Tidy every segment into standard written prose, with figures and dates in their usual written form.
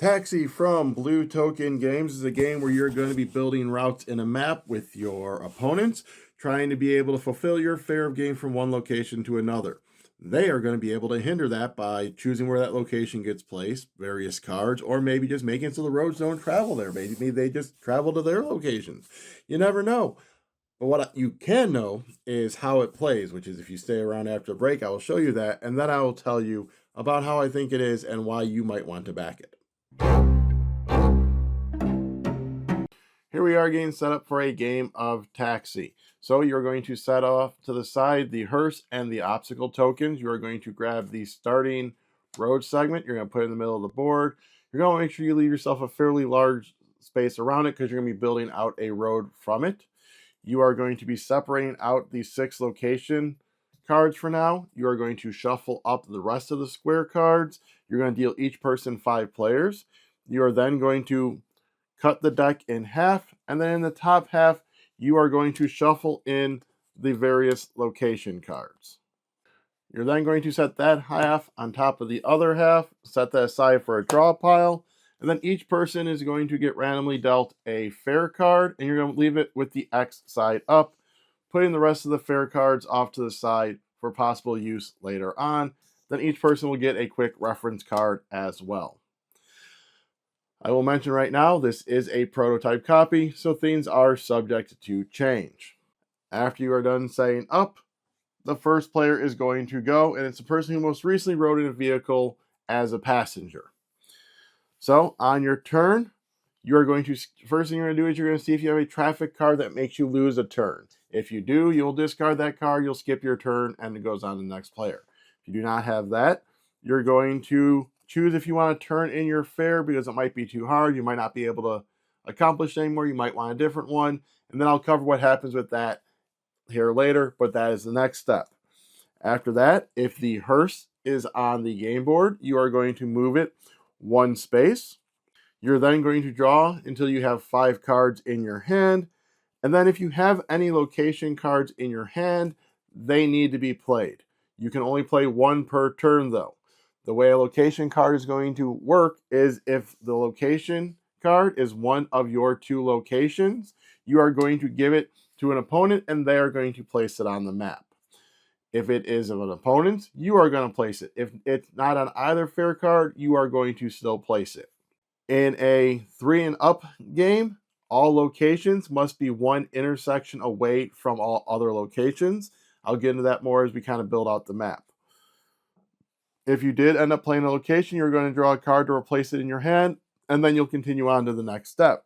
Taxi from Blue Token Games is a game where you're going to be building routes in a map with your opponents, trying to be able to fulfill your fare of game from one location to another. They are going to be able to hinder that by choosing where that location gets placed, various cards, or maybe just making it so the roads don't travel there. Maybe they just travel to their locations. You never know. But what you can know is how it plays, which is if you stay around after the break, I will show you that, and then I will tell you about how I think it is and why you might want to back it. Here we are getting set up for a game of Taxi. So you're going to set off to the side the hearse and the obstacle tokens. You are going to grab the starting road segment. You're going to put it in the middle of the board. You're going to make sure you leave yourself a fairly large space around it because you're going to be building out a road from it. You are going to be separating out the 6 location cards for now. You are going to shuffle up the rest of the square cards. You're going to deal each person 5 players. You are then going to cut the deck in half, and then in the top half, you are going to shuffle in the various location cards. You're then going to set that half on top of the other half, set that aside for a draw pile, and then each person is going to get randomly dealt a fair card, and you're going to leave it with the X side up, putting the rest of the fair cards off to the side for possible use later on. Then each person will get a quick reference card as well. I will mention right now, this is a prototype copy, so things are subject to change. After you are done setting up, the first player is going to go, and it's the person who most recently rode in a vehicle as a passenger. So, on your turn, you are going to, first thing you're going to do is you're going to see if you have a traffic card that makes you lose a turn. If you do, you'll discard that card, you'll skip your turn, and it goes on to the next player. If you do not have that, you're going to choose if you want to turn in your fare because it might be too hard. You might not be able to accomplish anymore. You might want a different one. And then I'll cover what happens with that here later, but that is the next step. After that, if the hearse is on the game board, you are going to move it 1 space. You're then going to draw until you have 5 cards in your hand. And then if you have any location cards in your hand, they need to be played. You can only play 1 per turn though. The way a location card is going to work is if the location card is one of your 2 locations, you are going to give it to an opponent and they are going to place it on the map. If it is of an opponent, you are going to place it. If it's not on either fair card, you are going to still place it. In a 3 and up game, all locations must be 1 intersection away from all other locations. I'll get into that more as we kind of build out the map. If you did end up playing a location, you're going to draw a card to replace it in your hand, and then you'll continue on to the next step.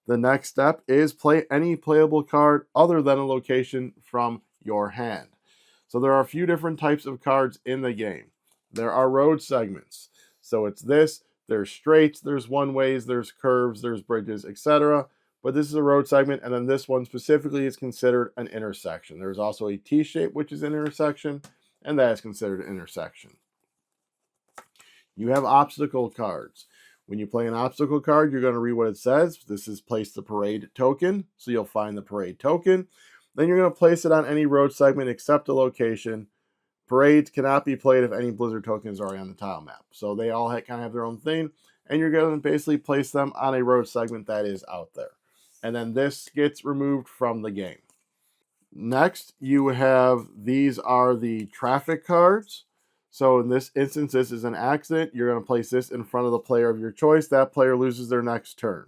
The next step is play any playable card other than a location from your hand. So there are a few different types of cards in the game. There are road segments. So it's this, there's straights, there's one-ways, there's curves, there's bridges, etc. But this is a road segment, and then this one specifically is considered an intersection. There's also a T-shape, which is an intersection, and that is considered an intersection. You have obstacle cards. When you play an obstacle card, you're going to read what it says. This is place the parade token, so you'll find the parade token. Then you're going to place it on any road segment except the location. Parades cannot be played if any blizzard tokens are already on the tile map. So they all kind of have their own thing, and you're going to basically place them on a road segment that is out there. And then this gets removed from the game. Next, you have, these are the traffic cards. So in this instance, this is an accident. You're going to place this in front of the player of your choice. That player loses their next turn.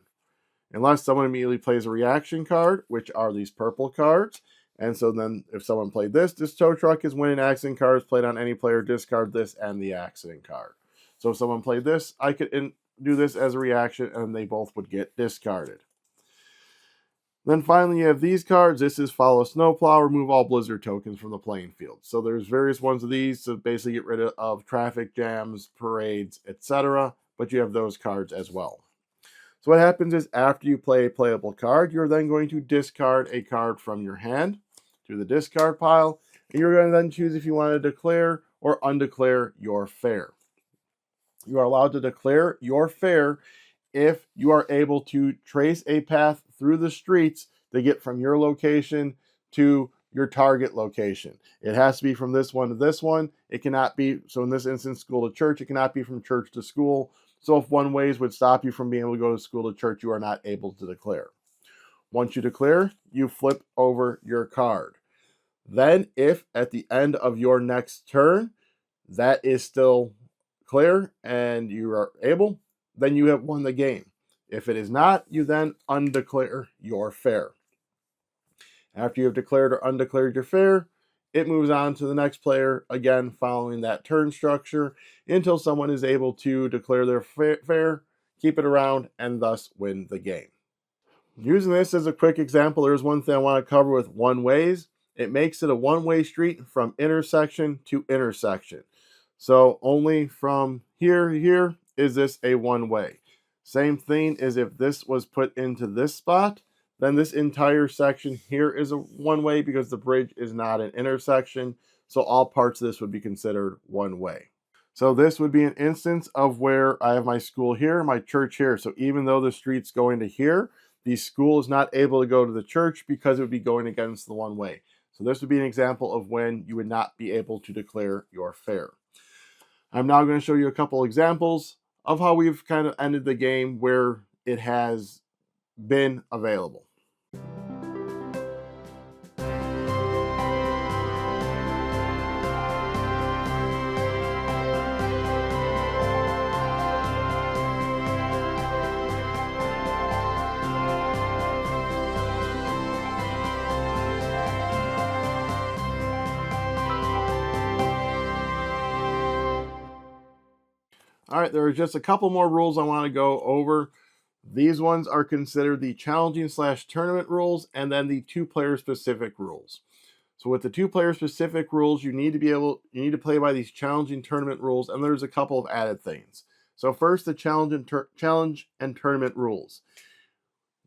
Unless someone immediately plays a reaction card, which are these purple cards. And so then if someone played this tow truck is winning accident cards played on any player, discard this and the accident card. So if someone played this, I could do this as a reaction and they both would get discarded. Then finally you have these cards. This is follow snowplow, remove all blizzard tokens from the playing field. So there's various ones of these to basically get rid of traffic jams, parades, etc. But you have those cards as well. So what happens is after you play a playable card, you're then going to discard a card from your hand to the discard pile. And you're going to then choose if you want to declare or undeclare your fare. You are allowed to declare your fare if you are able to trace a path through the streets to get from your location to your target location. It has to be from this one to this one. It cannot be, so in this instance, school to church, it cannot be from church to school So if one ways would stop you from being able to go to school or church, you are not able to declare. Once you declare, you flip over your card. Then if at the end of your next turn, that is still clear and you are able, then you have won the game. If it is not, you then undeclare your fare. After you have declared or undeclared your fare, it moves on to the next player, again following that turn structure until someone is able to declare their fare, keep it around, and thus win the game. Using this as a quick example, there's one thing I want to cover with one ways. It makes it a one-way street from intersection to intersection. So only from here to here is this a one-way. Same thing as if this was put into this spot, then this entire section here is a one-way because the bridge is not an intersection. So all parts of this would be considered one way. So this would be an instance of where I have my school here, my church here. So even though the street's going to here, the school is not able to go to the church because it would be going against the one way. So this would be an example of when you would not be able to declare your fare. I'm now going to show you a couple examples of how we've kind of ended the game where it has been available. All right, there are just a couple more rules I want to go over. These ones are considered the challenging / tournament rules and then the two-player specific rules. So with the two-player specific rules, you need to play by these challenging tournament rules, and there's a couple of added things. So first, the challenge and tournament rules.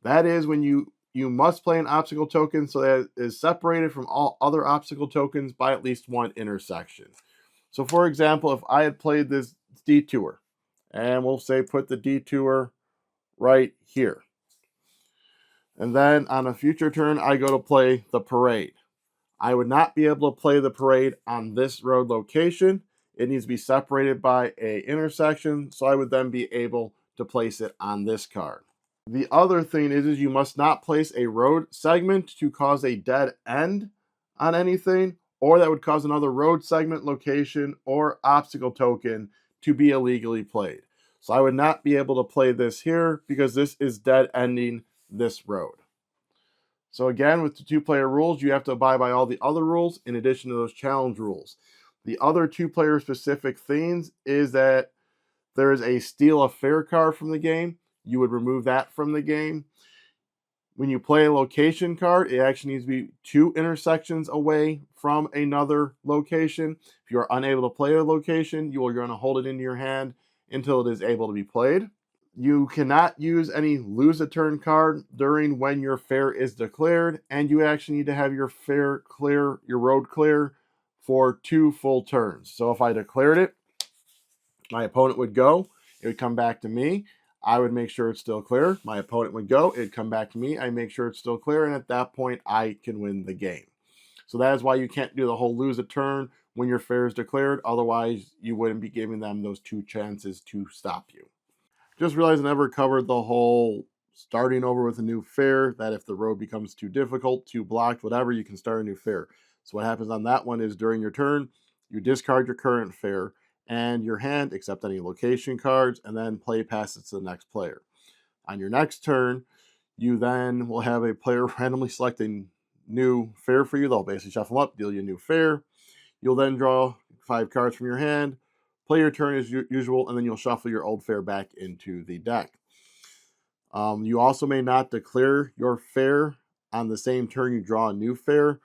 That is when you must play an obstacle token so that it is separated from all other obstacle tokens by at least one intersection. So for example, if I had played this detour, and we'll say put the detour right here. And then on a future turn, I go to play the parade. I would not be able to play the parade on this road location. It needs to be separated by an intersection, so I would then be able to place it on this card. The other thing is you must not place a road segment to cause a dead end on anything, or that would cause another road segment, location, or obstacle token to be illegally played. So I would not be able to play this here because this is dead ending this road. So again, with the two-player rules, you have to abide by all the other rules in addition to those challenge rules. The other two-player specific things is that there is a steal a fare card from the game. You would remove that from the game. When you play a location card, it actually needs to be 2 intersections away from another location. If you are unable to play a location, you are going to hold it into your hand until it is able to be played. You cannot use any lose a turn card during when your fare is declared, and you actually need to have your fare clear, your road clear for 2 full turns. So if I declared it, my opponent would go, it would come back to me. I would make sure it's still clear. My opponent would go, it'd come back to me. I make sure it's still clear, and at that point, I can win the game. So that is why you can't do the whole lose a turn when your fare is declared. Otherwise, you wouldn't be giving them those 2 chances to stop you. Just realized I never covered the whole starting over with a new fare, that if the road becomes too difficult, too blocked, whatever, you can start a new fare. So what happens on that one is during your turn, you discard your current fare and your hand, except any location cards, and then play passes to the next player. On your next turn, you then will have a player randomly selecting new fare for you. They'll basically shuffle up, deal you a new fare. You'll then draw 5 cards from your hand, play your turn as usual, and then you'll shuffle your old fare back into the deck. You also may not declare your fare on the same turn you draw a new fare,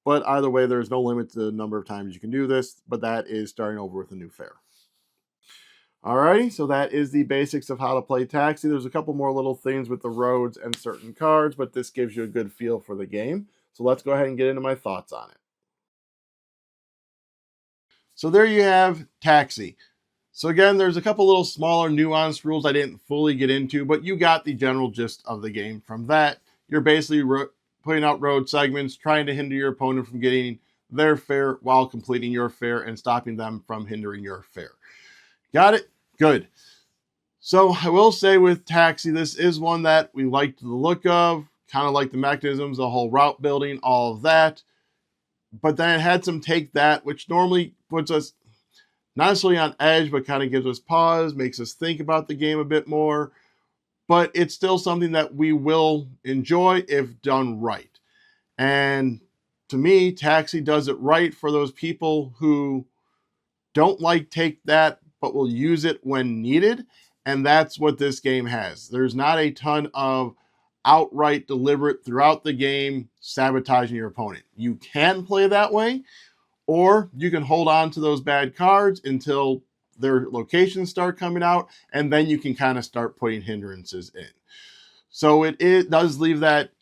but either way, there's no limit to the number of times you can do this, but that is starting over with a new fare. Alrighty, so that is the basics of how to play Taxi. There's a couple more little things with the roads and certain cards, but this gives you a good feel for the game. So let's go ahead and get into my thoughts on it. So there you have Taxi. So again, there's a couple little smaller nuanced rules I didn't fully get into, but you got the general gist of the game from that. You're basically putting out road segments, trying to hinder your opponent from getting their fare while completing your fare and stopping them from hindering your fare. Got it? Good. So I will say with Taxi, this is one that we liked the look of, kind of like the mechanisms, the whole route building, all of that. But then it had some take that, which normally puts us not necessarily on edge, but kind of gives us pause, makes us think about the game a bit more. But it's still something that we will enjoy if done right. And to me, Taxi does it right for those people who don't like take that, but will use it when needed. And that's what this game has. There's not a ton of outright deliberate throughout the game sabotaging your opponent. You can play that way, or you can hold on to those bad cards until their locations start coming out, and then you can kind of start putting hindrances in. So it does leave that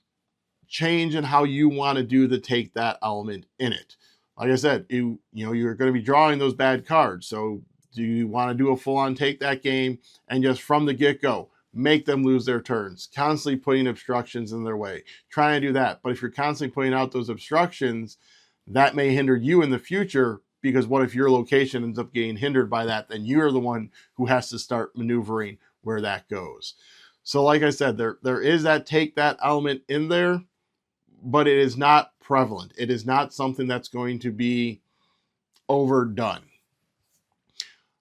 change in how you want to do the take that element in it. Like I said, you're going to be drawing those bad cards. So do you want to do a full on take that game and just from the get go make them lose their turns, constantly putting obstructions in their way, trying to do that. But if you're constantly putting out those obstructions, that may hinder you in the future, because what if your location ends up getting hindered by that? Then you're the one who has to start maneuvering where that goes. So like I said, there is that take that element in there, but it is not prevalent. It is not something that's going to be overdone.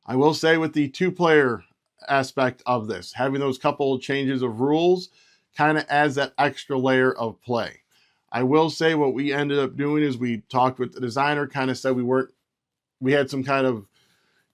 I will say with the two-player aspect of this, having those couple of changes of rules kind of adds that extra layer of play. I will say what we ended up doing is we talked with the designer, kind of said we had some kind of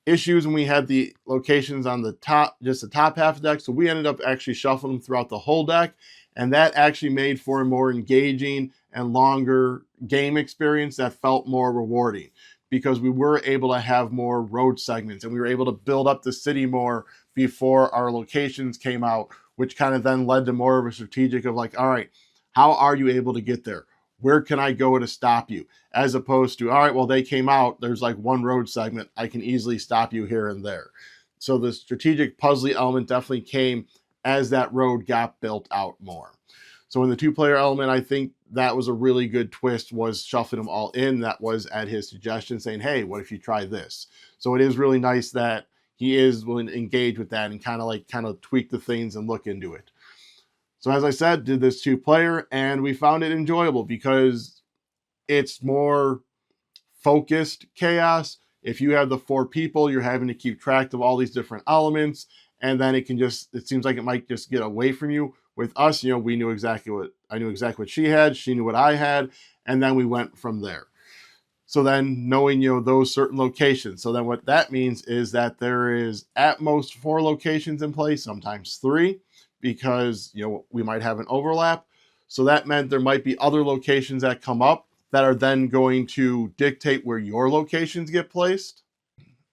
issues when we had the locations on the top, just the top half of the deck. So we ended up actually shuffling them throughout the whole deck. And that actually made for a more engaging and longer game experience that felt more rewarding, because we were able to have more road segments and we were able to build up the city more before our locations came out, which kind of then led to more of a strategic of like, all right, how are you able to get there? Where can I go to stop you? As opposed to, all right, well, they came out, there's like one road segment, I can easily stop you here and there. So the strategic puzzly element definitely came as that road got built out more. So in the two-player element, I think that was a really good twist, was shuffling them all in. That was at his suggestion, saying, hey, what if you try this? So it is really nice that he is willing to engage with that and kind of tweak the things and look into it. So as I said, did this two-player, and we found it enjoyable because it's more focused chaos. If you have the 4 people, you're having to keep track of all these different elements, and then it seems like it might just get away from you. With us, I knew exactly what she had, she knew what I had, and then we went from there. So then knowing, those certain locations. So then what that means is that there is at most 4 locations in play, sometimes 3, because, we might have an overlap. So that meant there might be other locations that come up that are then going to dictate where your locations get placed,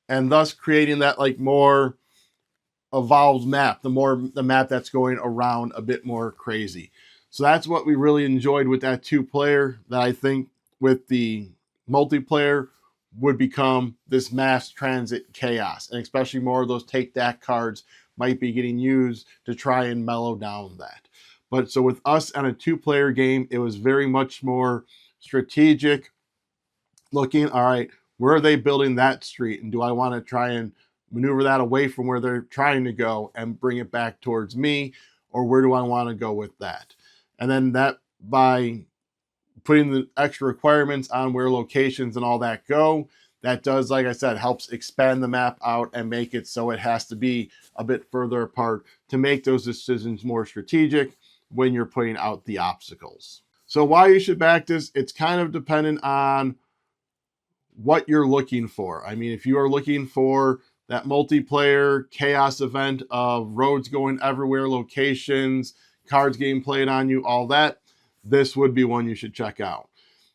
and thus creating that like more evolved map, the map that's going around a bit more crazy. So that's what we really enjoyed with that two-player, that I think with the multiplayer would become this mass transit chaos, and especially more of those take that cards might be getting used to try and mellow down that. But so with us on a two-player game, it was very much more strategic, looking, all right, where are they building that street, and do I want to try and maneuver that away from where they're trying to go and bring it back towards me, or where do I want to go with that? And then that, by putting the extra requirements on where locations and all that go, that does, like I said, helps expand the map out and make it so it has to be a bit further apart to make those decisions more strategic when you're putting out the obstacles. So why you should back this, it's kind of dependent on what you're looking for. I mean, if you are looking for that multiplayer chaos event of roads going everywhere, locations, cards getting played on you, all that, this would be one you should check out.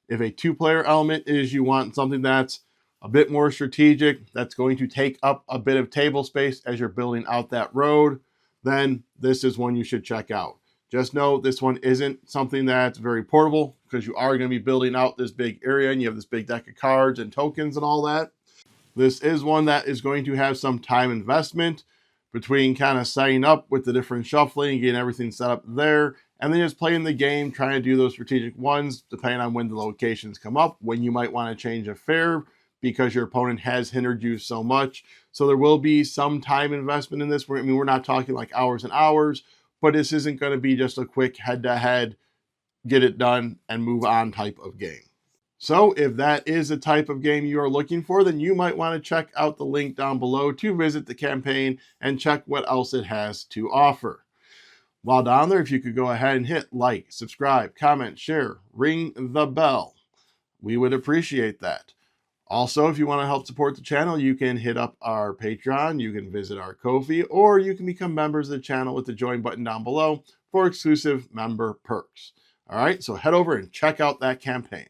If a two-player element is you want something that's a bit more strategic, that's going to take up a bit of table space as you're building out that road, then this is one you should check out. Just know this one isn't something that's very portable, because you are going to be building out this big area and you have this big deck of cards and tokens and all that. This is one that is going to have some time investment between kind of setting up with the different shuffling, getting everything set up there, and then just playing the game, trying to do those strategic ones, depending on when the locations come up, when you might want to change a fare because your opponent has hindered you so much. So there will be some time investment in this. I mean, we're not talking like hours and hours, but this isn't going to be just a quick head-to-head, get it done and move on type of game. So if that is the type of game you are looking for, then you might want to check out the link down below to visit the campaign and check what else it has to offer. While down there, if you could go ahead and hit like, subscribe, comment, share, ring the bell, we would appreciate that. Also, if you want to help support the channel, you can hit up our Patreon, you can visit our Ko-fi, or you can become members of the channel with the join button down below for exclusive member perks. All right, so head over and check out that campaign.